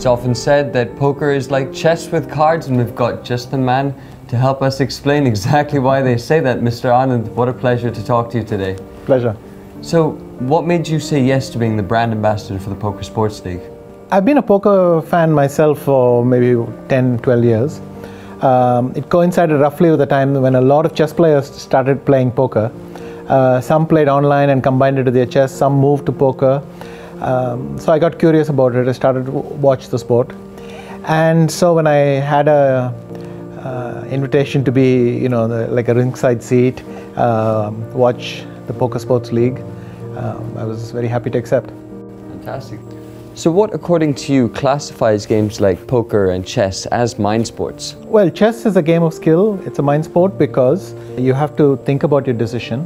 It's often said that poker is like chess with cards, and we've got just the man to help us explain exactly why they say that. Mr. Anand, what a pleasure to talk to you today. Pleasure. So, what made you say yes to being the brand ambassador for the Poker Sports League? I've been a poker fan myself for maybe 10, 12 years. It coincided roughly with the time when a lot of chess players started playing poker. Some played online and combined it with their chess, some moved to poker. So I got curious about it. I started to watch the sport. And so when I had a invitation to be, like a ringside seat, watch the Poker Sports League, I was very happy to accept. Fantastic. So what, according to you, classifies games like poker and chess as mind sports? Well, chess is a game of skill. It's a mind sport because you have to think about your decision.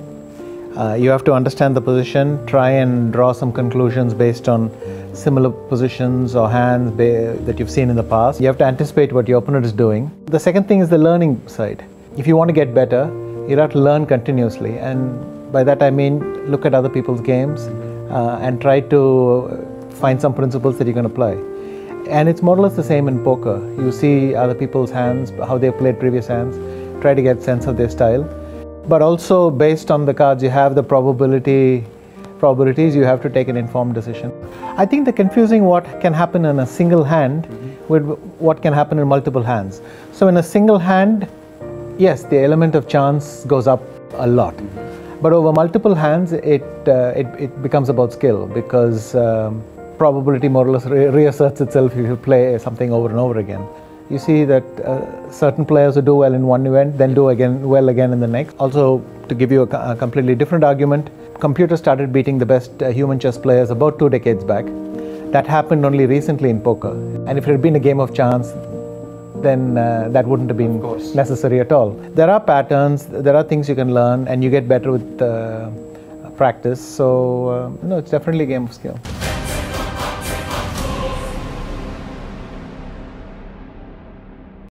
You have to understand the position, try and draw some conclusions based on similar positions or hands that you've seen in the past. You have to anticipate what your opponent is doing. The second thing is the learning side. If you want to get better, you have to learn continuously. And by that I mean look at other people's games and try to find some principles that you're going to apply. And it's more or less the same in poker. You see other people's hands, how they played previous hands, try to get a sense of their style. But also based on the cards you have, the probabilities, you have to take an informed decision. I think the confusing what can happen in a single hand with what can happen in multiple hands. So in a single hand, yes, the element of chance goes up a lot. But over multiple hands, it becomes about skill because probability more or less reasserts itself if you play something over and over again. You see that certain players who do well in one event then do well again in the next. Also, to give you a completely different argument, computers started beating the best human chess players about 2 decades back. That happened only recently in poker. And if it had been a game of chance, then that wouldn't have been necessary at all. There are patterns, there are things you can learn, and you get better with practice. So, it's definitely a game of skill.